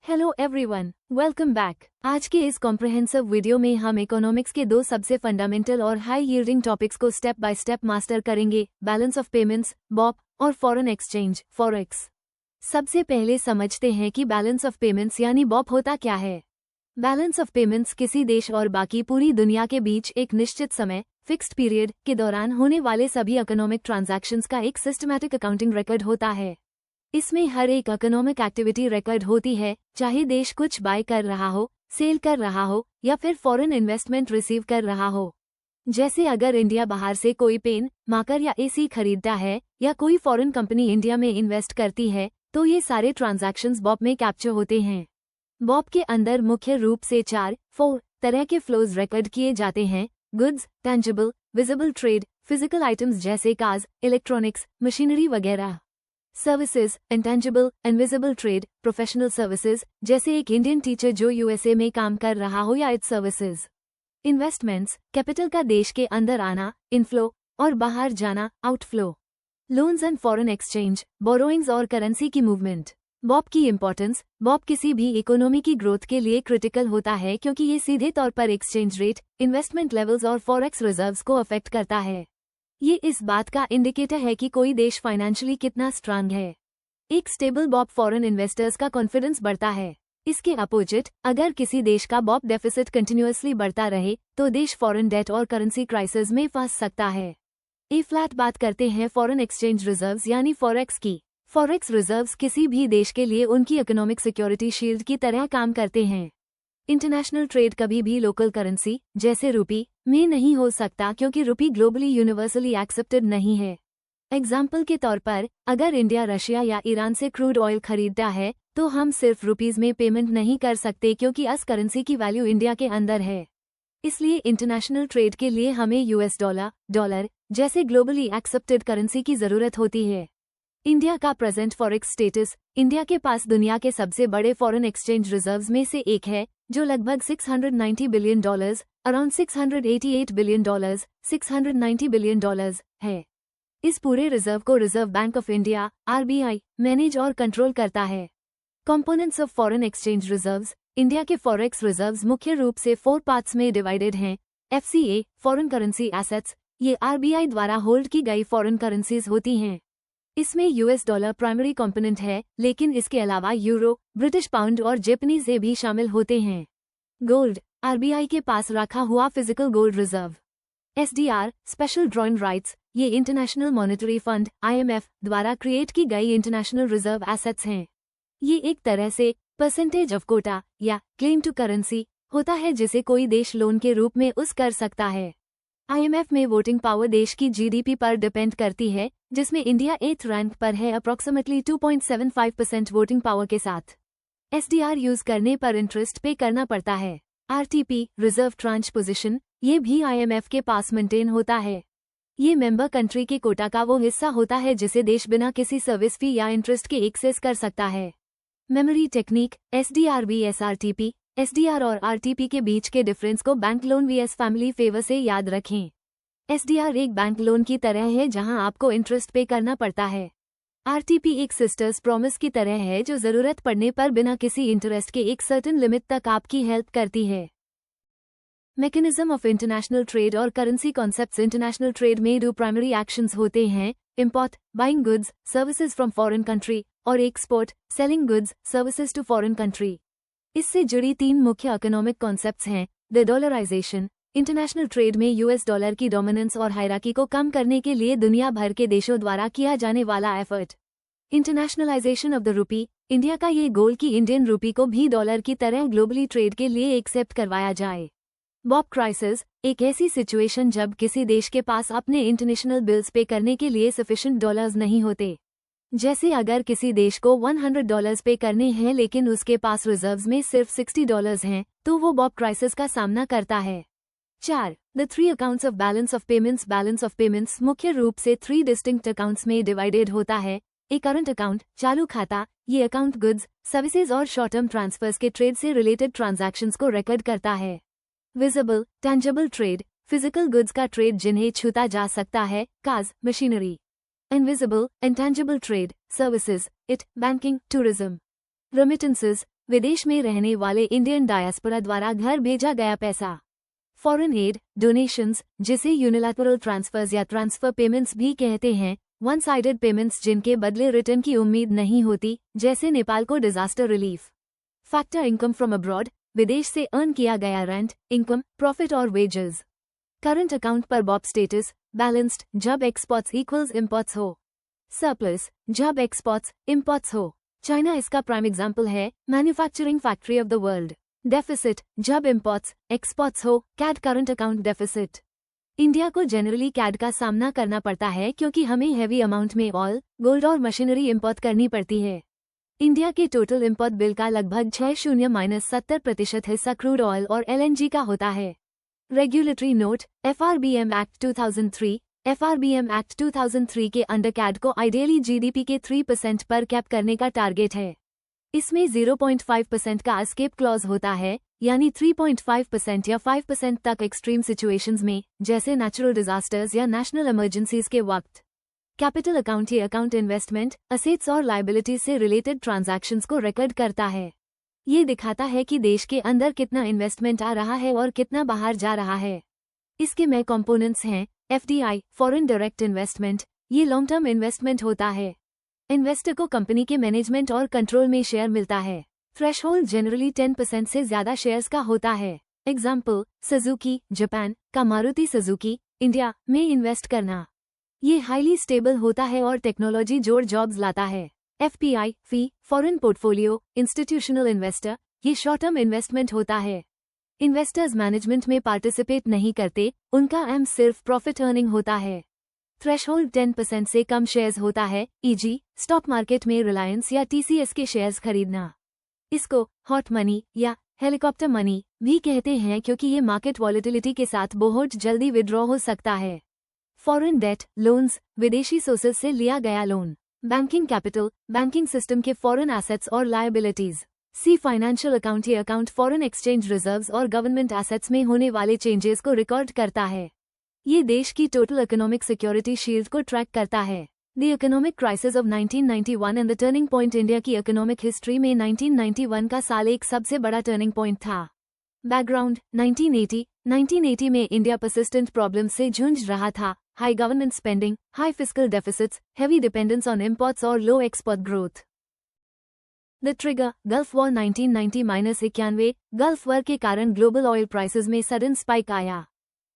Hello everyone, welcome back. आज के इस कॉम्प्रहेंसिव वीडियो में हम इकोनॉमिक्स के दो सबसे फंडामेंटल और हाई यील्डिंग टॉपिक्स को स्टेप बाय स्टेप मास्टर करेंगे, बैलेंस ऑफ पेमेंट्स बॉप और फॉरेन एक्सचेंज फॉरेक्स। सबसे पहले समझते हैं कि बैलेंस ऑफ पेमेंट्स यानी बॉप होता क्या है। बैलेंस ऑफ पेमेंट्स किसी देश और बाकी पूरी दुनिया के बीच एक निश्चित समय फिक्स्ड पीरियड के दौरान होने वाले सभी इकोनॉमिक ट्रांजैक्शंस का एक सिस्टमैटिक अकाउंटिंग रिकॉर्ड होता है। इसमें हर एक इकोनॉमिक एक्टिविटी रिकॉर्ड होती है, चाहे देश कुछ बाय कर रहा हो, सेल कर रहा हो या फिर फॉरेन इन्वेस्टमेंट रिसीव कर रहा हो। जैसे अगर इंडिया बाहर से कोई पेन, मार्कर या एसी खरीदता है या कोई फॉरेन कंपनी इंडिया में इन्वेस्ट करती है तो ये सारे ट्रांजैक्शंस बॉप में कैप्चर होते हैं। बॉप के अंदर मुख्य रूप से 4 तरह के फ्लोज रिकॉर्ड किए जाते हैं: goods, tangible, visible trade, physical items जैसे कार्स, इलेक्ट्रॉनिक्स, मशीनरी वगैरह। Services, intangible, invisible trade, professional services जैसे एक इंडियन टीचर जो यूएसए में काम कर रहा हो या इट्स सर्विसेज। इन्वेस्टमेंट्स, कैपिटल का देश के अंदर आना, इनफ्लो, और बाहर जाना, outflow. Loans and foreign exchange, borrowings और करेंसी की मूवमेंट। बॉप की इंपॉर्टेंस। बॉप किसी भी इकोनॉमी की ग्रोथ के लिए क्रिटिकल होता है क्योंकि ये सीधे तौर पर एक्सचेंज रेट, इन्वेस्टमेंट लेवल्स और फॉरेक्स रिजर्व्स को अफेक्ट करता है। ये इस बात का इंडिकेटर है कि कोई देश फाइनेंशियली कितना स्ट्रांग है। एक स्टेबल बॉप फॉरेन इन्वेस्टर्स का कॉन्फिडेंस बढ़ता है। इसके अपोजिट, अगर किसी देश का बॉप डेफिसिट कंटिन्यूअसली बढ़ता रहे तो देश फॉरेन डेट और करेंसी क्राइसिस में फंस सकता है। फ्लैट बात करते हैं फॉरेन एक्सचेंज रिजर्व्स यानी फॉरेक्स की। फॉरेक्स रिजर्व्स किसी भी देश के लिए उनकी इकोनॉमिक सिक्योरिटी शील्ड की तरह काम करते हैं। इंटरनेशनल ट्रेड कभी भी लोकल करेंसी जैसे रुपी में नहीं हो सकता क्योंकि रुपी ग्लोबली यूनिवर्सली एक्सेप्टेड नहीं है। एग्जाम्पल के तौर पर, अगर इंडिया रशिया या ईरान से क्रूड ऑयल खरीदता है तो हम सिर्फ रुपीज में पेमेंट नहीं कर सकते क्योंकि अस करेंसी की वैल्यू इंडिया के अंदर है। इसलिए इंटरनेशनल ट्रेड के लिए हमें यूएस डॉलर जैसे ग्लोबली एक्सेप्टेड करेंसी की जरूरत होती है। इंडिया का प्रेजेंट फॉरेक्स स्टेटस। इंडिया के पास दुनिया के सबसे बड़े फॉरेन एक्सचेंज रिजर्व्स में से एक है जो लगभग $690 बिलियन, अराउंड $688 बिलियन, $690 बिलियन है। इस पूरे रिजर्व को reserve bank of India (RBI) manage और कंट्रोल करता है। Components of foreign exchange reserves. India के फॉरेक्स रिजर्व्स मुख्य रूप से 4 पार्ट्स में डिवाइडेड हैं। FCA फॉरेन करेंसी एसेट्स, ये RBI द्वारा होल्ड की गई फॉरेन करेंसीज होती हैं। इसमें यूएस डॉलर प्राइमरी कंपोनेंट है, लेकिन इसके अलावा यूरो, ब्रिटिश पाउंड और जापानीज भी शामिल होते हैं। गोल्ड, आरबीआई के पास रखा हुआ physical gold reserve. SDR special drawing rights, ये इंटरनेशनल मॉनेटरी फंड IMF द्वारा क्रिएट की गई इंटरनेशनल रिजर्व एसेट्स हैं। ये एक तरह से परसेंटेज ऑफ कोटा या क्लेम टू करेंसी होता है जिसे कोई देश लोन के रूप में उस कर सकता है। IMF में वोटिंग पावर देश की GDP पर डिपेंड करती है, जिसमें इंडिया 8th रैंक पर है अप्रॉक्सीमेटली 2.75% वोटिंग पावर के साथ। SDR यूज करने पर इंटरेस्ट पे करना पड़ता है। RTP रिजर्व ट्रांच पोजीशन, ये भी IMF के पास मेंटेन होता है। ये मेंबर कंट्री के कोटा का वो हिस्सा होता है जिसे देश बिना किसी सर्विस फी या इंटरेस्ट के एक्सेस कर सकता है। Memory technique, SDR vs RTP। SDR और RTP के बीच के डिफरेंस को bank loan vs family favour से याद रखें। SDR एक बैंक लोन की तरह है जहां आपको इंटरेस्ट पे करना पड़ता है। RTP एक सिस्टर्स प्रॉमिस की तरह है जो जरूरत पड़ने पर बिना किसी इंटरेस्ट के एक सर्टेन लिमिट तक आपकी हेल्प करती है। मैकेनिज्म ऑफ इंटरनेशनल ट्रेड और करेंसी कॉन्सेप्ट्स। इंटरनेशनल ट्रेड में 2 प्राइमरी एक्शंस होते हैं: import, buying goods services from foreign country, और export, selling goods services to foreign country. इससे जुड़ी 3 मुख्य इकोनॉमिक कॉन्सेप्ट्स हैं: द डॉलराइजेशन, इंटरनेशनल ट्रेड में यूएस डॉलर की डोमिनेंस और हायरार्की को कम करने के लिए दुनिया भर के देशों द्वारा किया जाने वाला effort. Internationalisation of the rupee, India का ये गोल कि इंडियन रूपी को भी डॉलर की तरह ग्लोबली ट्रेड के लिए एक्सेप्ट करवाया जाए। बॉप क्राइसिस, एक ऐसी सिचुएशन जब किसी देश के पास अपने इंटरनेशनल बिल्स पे करने के लिए सफिशिएंट डॉलर्स नहीं होते। जैसे अगर किसी देश को $100 पे करने हैं लेकिन उसके पास रिजर्व्स में सिर्फ $60 हैं, तो वो बॉप क्राइसिस का सामना करता है। 4. The 3 accounts of balance of payments. Balance of payments मुख्य रूप से 3 डिस्टिंक्ट अकाउंट्स में डिवाइडेड होता है। एक करंट अकाउंट, चालू खाता, ये अकाउंट गुड्स, सर्विसेज और शॉर्ट टर्म ट्रांसफर्स के ट्रेड से रिलेटेड ट्रांजैक्शंस को रिकॉर्ड करता है। Visible, tangible trade, physical goods का ट्रेड जिन्हें छूता जा सकता है, cars, machinery. Invisible, intangible trade, services, banking, tourism. Remittances, विदेश में रहने वाले इंडियन डायस्पोरा द्वारा घर भेजा गया पैसा। फॉरेन एड, डोनेशंस, जिसे यूनिलैटरल ट्रांसफर्स या ट्रांसफर पेमेंट्स भी कहते हैं, वन साइडेड पेमेंट्स जिनके बदले रिटर्न की उम्मीद नहीं होती, जैसे नेपाल को disaster relief. Factor income from abroad, विदेश से अर्न किया गया रेंट, इनकम, प्रॉफिट और वेजेस। करंट अकाउंट पर बॉप स्टेटस, बैलेंस्ड जब एक्सपोर्ट्स इक्वल्स इम्पोर्ट्स हो, सरप्लस जब एक्सपोर्ट्स इम्पोर्ट्स हो। चाइना इसका प्राइम एग्जाम्पल है, manufacturing factory of the world. Deficit जब इम्पोर्ट्स एक्सपोर्ट्स हो, CAD current account deficit. India को जनरली कैड का सामना करना पड़ता है क्योंकि हमें हैवी अमाउंट में ऑयल, गोल्ड और मशीनरी इंपोर्ट करनी पड़ती है। इंडिया के टोटल इंपोर्ट बिल का लगभग 60-70% हिस्सा क्रूड ऑयल और एलएनजी का होता है। Regulatory note, FRBM act 2003। FRBM act 2003 के अंडर कैड को आइडियली जीडीपी के 3% पर कैप करने का टारगेट है। इसमें 0.5% का एस्केप क्लॉज होता है, यानी 3.5% या 5% तक एक्सट्रीम सिचुएशंस में, जैसे नेचुरल डिजास्टर्स या नेशनल इमरजेंसीज के वक्त। कैपिटल अकाउंट ये अकाउंट इन्वेस्टमेंट, असेट्स और लायबिलिटीज से रिलेटेड ट्रांजैक्शंस को रिकॉर्ड करता है। ये दिखाता है कि देश के अंदर कितना इन्वेस्टमेंट आ रहा है और कितना बाहर जा रहा है। इसके में कंपोनेंट्स हैं, एफडीआई, फॉरेन डायरेक्ट इन्वेस्टमेंट, ये लॉन्ग टर्म इन्वेस्टमेंट होता है। इन्वेस्टर को कंपनी के मैनेजमेंट और कंट्रोल में शेयर मिलता है। थ्रेशहोल्ड जनरली 10% से ज्यादा शेयर्स का होता है। एग्जाम्पल, सुजुकी, जापान का मारुति सुजुकी, इंडिया में इन्वेस्ट करना। ये हाईली स्टेबल होता है और टेक्नोलॉजी जोड़ जॉब्स लाता है। एफपीआई, फी, फॉरेन पोर्टफोलियो, इंस्टीट्यूशनल इन्वेस्टर, ये शॉर्ट टर्म इन्वेस्टमेंट होता है। इन्वेस्टर्स मैनेजमेंट में पार्टिसिपेट नहीं करते, उनका एम सिर्फ प्रॉफिट अर्निंग होता है। थ्रेशहोल्ड 10% से कम शेयर्स होता है, ईजी स्टॉक मार्केट में रिलायंस या टीसीएस के शेयर्स खरीदना। इसको हॉट मनी या हेलीकॉप्टर मनी भी कहते हैं क्योंकि ये मार्केट वॉलेटिलिटी के साथ बहुत जल्दी विड्रॉ हो सकता है। फॉरेन डेट, लोन्स, विदेशी सोर्सेज से लिया गया loan. Banking capital, banking system के फॉरेन एसेट्स और लायबिलिटीज। सी फाइनेंशियल अकाउंट, ये अकाउंट फॉरेन एक्सचेंज रिजर्व्स और गवर्नमेंट एसेट्स में होने वाले चेंजेस को रिकॉर्ड करता है। ये देश की टोटल इकोनॉमिक सिक्योरिटी शील्ड को ट्रैक करता है। The economic crisis of 1991 and the turning point, India की इकोनॉमिक हिस्ट्री में 1991 का साल एक सबसे बड़ा टर्निंग पॉइंट था। बैकग्राउंड, 1980 में इंडिया परसिस्टेंट प्रॉब्लम से जूझ रहा था। High government spending, high fiscal deficits, heavy dependence on imports और low export growth. The trigger, gulf war 1990-91। Gulf war के कारण ग्लोबल ऑयल प्राइसेस में सडन स्पाइक आया।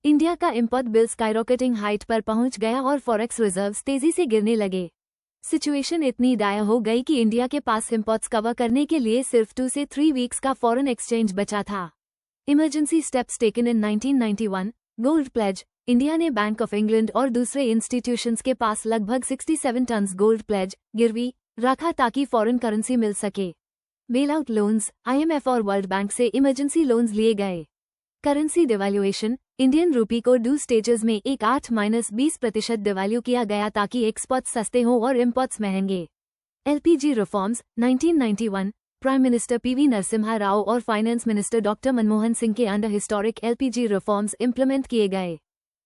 इंडिया का इंपोर्ट बिल स्काईरॉकेटिंग हाइट पर पहुंच गया और फॉरेक्स रिजर्व्स तेजी से गिरने लगे। सिचुएशन इतनी डायर हो गई कि इंडिया के पास इंपोर्ट्स कवर करने के लिए सिर्फ 2 से 3 वीक्स का फॉरेन एक्सचेंज बचा था। Emergency steps taken in 1991। Gold pledge, India ने बैंक ऑफ इंग्लैंड और दूसरे इंस्टीट्यूशंस के पास लगभग 67 टन गोल्ड प्लेज गिरवी रखा ताकि फॉरेन करेंसी मिल सके। बेल आउट लोन्स, आईएमएफ और वर्ल्ड बैंक से इमरजेंसी लोन्स लिए गए। करेंसी डिवैल्यूएशन, इंडियन रूपी को 2 स्टेजेस में 8-20% डिवैल्यू किया गया ताकि एक्सपोर्ट्स सस्ते हों और इम्पोर्ट्स महंगे। LPG reforms, 1991। Prime minister PV Narasimha Rao और finance minister doctor Manmohan Singh के under historic LPG reforms implement किए गए।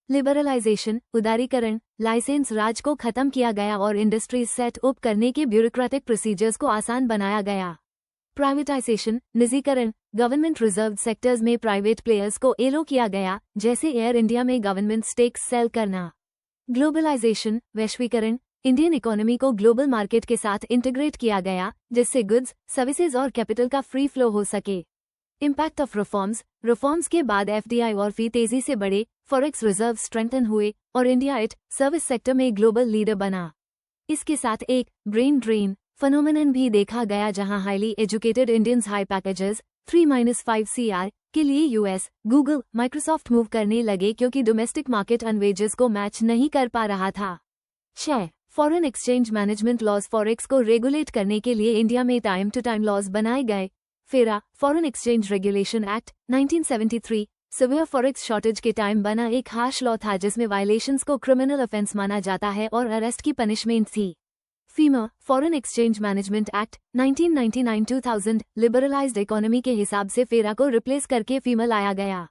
लिबरलाइजेशन, उदारीकरण, लाइसेंस राज को खत्म किया गया और इंडस्ट्रीज सेट अप करने के ब्यूरोक्रेटिक प्रोसीजर्स को आसान बनाया गया। प्राइवेटाइजेशन, निजीकरण, गवर्नमेंट रिजर्व सेक्टर्स में प्राइवेट प्लेयर्स को एलो किया गया, जैसे एयर इंडिया में गवर्नमेंट स्टेक्स सेल करना। ग्लोबलाइजेशन, वैश्वीकरण, इंडियन इकोनॉमी को ग्लोबल मार्केट के साथ इंटीग्रेट किया गया, जिससे गुड्स, सर्विसेज और कैपिटल का फ्री फ्लो हो सके। इम्पैक्ट ऑफ रिफॉर्म्स के बाद एफडीआई और फी तेजी से बढ़े, फॉरेक्स रिजर्व स्ट्रेंथन हुए और इंडिया सर्विस सेक्टर में ग्लोबल लीडर बना। इसके साथ एक ब्रेन ड्रेन फेनोमेनन भी देखा गया जहां highly educated Indians high packages 3-5 CR के लिए यूएस, गूगल, माइक्रोसॉफ्ट मूव करने लगे क्योंकि डोमेस्टिक मार्केट अन वेजेस को मैच नहीं कर पा रहा था। 6. Foreign exchange management laws, forex को रेगुलेट करने के लिए इंडिया में टाइम टू टाइम लॉज बनाए गए। फेरा, foreign exchange regulation act 1973 severe forex shortage के टाइम बना एक हार्श लॉ था जिसमें वायलेशंस को क्रिमिनल ऑफेंस माना जाता है और अरेस्ट की पनिशमेंट थी। FEMA, foreign exchange management act 1999-2000 liberalized economy के हिसाब से फेरा को रिप्लेस करके फीमा लाया गया।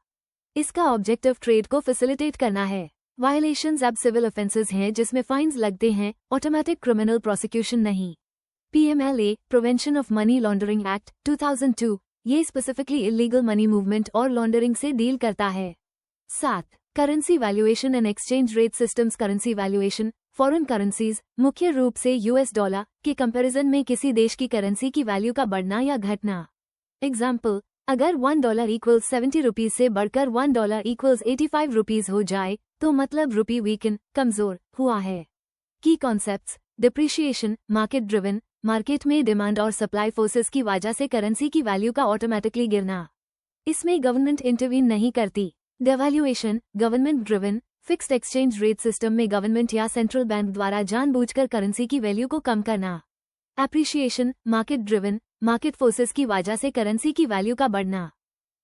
इसका ऑब्जेक्टिव ट्रेड को फैसिलिटेट करना है। वायलेशंस अब सिविल ऑफेंसेस हैं जिसमें फाइन्स लगते हैं, ऑटोमेटिक क्रिमिनल प्रोसिक्यूशन नहीं। PMLA prevention of money laundering act 2002 ये स्पेसिफिकली इलीगल मनी मूवमेंट और लॉन्ड्रिंग से डील करता है। 7. Currency valuation and exchange rate systems. Currency valuation foreign currencies मुख्य रूप से US डॉलर के कंपैरिजन में किसी देश की करेंसी की वैल्यू का बढ़ना या घटना। एग्जाम्पल, अगर $1 इक्वल्स 70 रुपीज से बढ़कर $1 इक्वल्स 85 रुपीज हो जाए तो मतलब रुपी वीकन कमजोर हुआ है। की concepts, depreciation market driven, market में डिमांड और सप्लाई फोर्सेस की वजह से करेंसी की वैल्यू का ऑटोमेटिकली गिरना, इसमें गवर्नमेंट इंटरवीन नहीं करती। Devaluation government driven, fixed exchange rate system में गवर्नमेंट या सेंट्रल बैंक द्वारा जानबूझकर करेंसी की वैल्यू को कम करना। Appreciation market driven, market forces की वजह से करेंसी की वैल्यू का बढ़ना।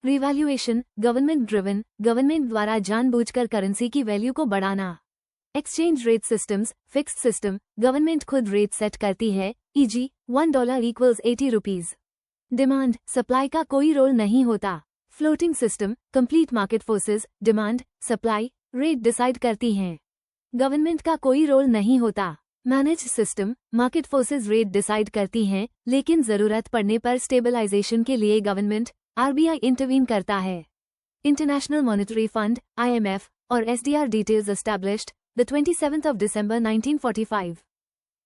रिवैल्यूएशन गवर्नमेंट ड्रिवन, गवर्नमेंट द्वारा जानबूझकर करेंसी की वैल्यू को बढ़ाना। Exchange rate systems fixed system, government खुद रेट सेट करती है, e.g. $1 equals 80 rupees. Demand supply का कोई रोल नहीं होता। Floating system, complete market forces demand supply rate decide करती हैं, गवर्नमेंट का कोई रोल नहीं होता। Manage system, market forces rate decide करती हैं, लेकिन जरूरत पड़ने पर स्टेबलाइजेशन के लिए गवर्नमेंट RBI इंटरवीन करता है। इंटरनेशनल मॉनेटरी फंड IMF और SDR details established the 27th of December 1945.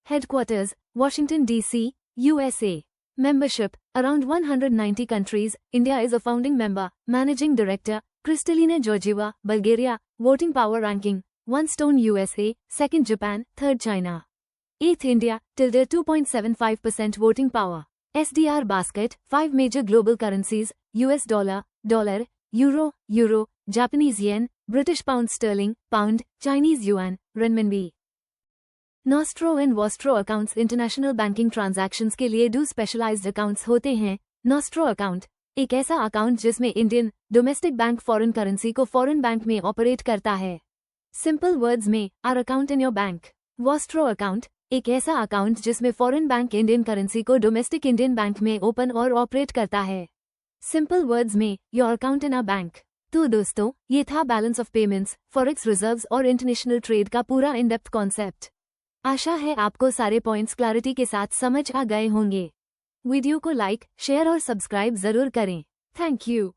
Headquarters Washington DC, USA. Membership around 190 countries. India is a founding member. Managing Director Kristalina Georgieva, Bulgaria. Voting power ranking 1 stone USA, 2nd Japan, 3rd China. 8th India, tilde 2.75% voting power. SDR basket 5 major global currencies: US dollar, euro, Japanese yen, British pound sterling, pound, Chinese yuan, renminbi. Nostro and Vostro accounts international banking transactions के लिए दो specialised accounts होते हैं। Nostro account एक ऐसा account जिसमें Indian domestic bank foreign currency को foreign bank में ऑपरेट करता है। सिंपल वर्ड्स में, our account in your bank. Vostro account एक ऐसा अकाउंट जिसमें फॉरेन बैंक इंडियन करेंसी को डोमेस्टिक इंडियन बैंक में ओपन और ऑपरेट करता है। सिंपल वर्ड्स में, your account in a bank. तो दोस्तों, ये था balance of payments, forex reserves और इंटरनेशनल ट्रेड का पूरा इन डेप्थ कॉन्सेप्ट। आशा है आपको सारे पॉइंट्स क्लैरिटी के साथ समझ आ गए होंगे। वीडियो को लाइक, शेयर और सब्सक्राइब जरूर करें। Thank you.